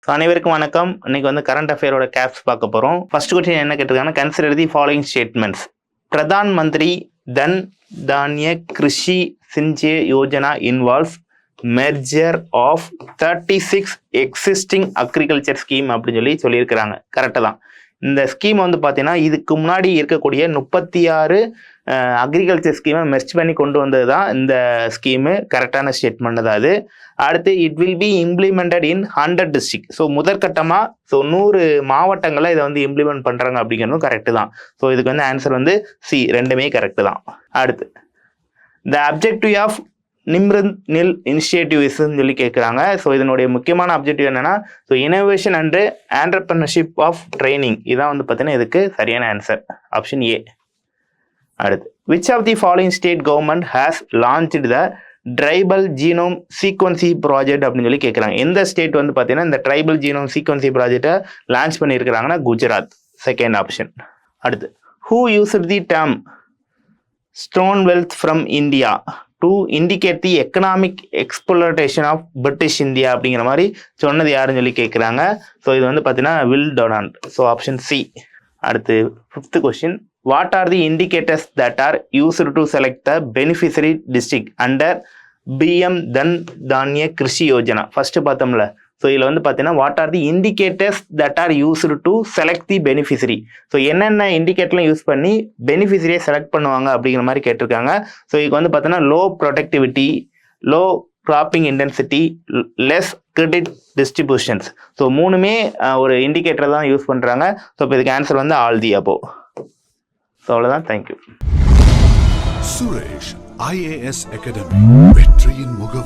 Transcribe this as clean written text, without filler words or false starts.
So அனைவருக்கும் வணக்கம். இன்னைக்கு வந்து கரண்ட் அஃபேரோட கேப்ஸ் பார்க்க போகிறோம். ஃபர்ஸ்ட் கொஸ்டின் என்ன கேட்டிருக்காங்கன்னா, consider the following statements. Pradhan Mantri Dhan தானிய கிருஷி சிஞ்சே Yojana involves merger of 36 existing agriculture scheme அப்படின்னு சொல்லியிருக்கிறாங்க. கரெக்டாக தான். இந்த ஸ்கீம் வந்து பார்த்தீங்கன்னா இதுக்கு முன்னாடி இருக்கக்கூடிய 36 அக்ரிகல்ச்சர் ஸ்கீமை மெர்ச் பண்ணி கொண்டு வந்தது தான் இந்த ஸ்கீமு. கரெக்டான ஸ்டேட்மெண்ட் தான் அது. அடுத்து it will be implemented in 100 district. So முதற்கட்டமாக 100 மாவட்டங்களில் இதை வந்து இம்ப்ளிமெண்ட் பண்ணுறாங்க அப்படிங்கிறதும் கரெக்டு தான். ஸோ இதுக்கு வந்து ஆன்சர் வந்து சி, ரெண்டுமே கரெக்டு தான். அடுத்து த அப்ஜெக்டிவ் ஆஃப் நிம்ரந்த் நில் இனிஷியேட்டிவ்ஸ்ன்னு சொல்லி கேட்குறாங்க. ஸோ இதனுடைய முக்கியமான அப்ஜெக்டிவ் என்னன்னா, so innovation and entrepreneurship of training. இதான் வந்து பார்த்தீங்கன்னா இதுக்கு சரியான ஆன்சர், ஆப்ஷன் ஏ. அடுத்து which of the following state government has launched the tribal genome sequencing project அப்படின்னு சொல்லி கேட்குறாங்க. எந்த ஸ்டேட் வந்து பார்த்தீங்கன்னா இந்த ட்ரைபல் ஜீனோம் சீக்வன்சி ப்ராஜெக்டை லான்ச் பண்ணியிருக்கிறாங்கன்னா குஜராத், செகண்ட் ஆப்ஷன். அடுத்து who used the term stone wealth from India to indicate the economic exploration of British India அப்படிங்கிற மாதிரி சொன்னது யாருன்னு சொல்லி கேட்குறாங்க. ஸோ இது வந்து பார்த்தீங்கன்னா வில் டொனால்ட். So option C. அடுத்து 5th question. What are the indicators that are used to select the beneficiary district under PM Dhan தானிய கிருஷி யோஜனா? ஃபர்ஸ்ட் பார்த்தோம்ல. ஸோ இதில் வந்து பார்த்தீங்கன்னா what are the indicators that are used to select the beneficiary. So என்னென்ன இண்டிகேட்டர்லாம் use பண்ணி பெனிஃபிஷரியை select பண்ணுவாங்க அப்படிங்கிற மாதிரி கேட்டிருக்காங்க. ஸோ இதுக்கு வந்து பார்த்தீங்கன்னா low productivity, low cropping intensity, less credit distributions. So மூணுமே ஒரு இண்டிகேட்டர் தான் யூஸ் பண்ணுறாங்க. ஸோ இப்போ இதுக்கு ஆன்சர் வந்து ஆல் தி அபோவ். ஸோ அவ்வளோதான். தேங்க்யூ. சுரேஷ் IAS அகாடமி, வெற்றியின் முகம்.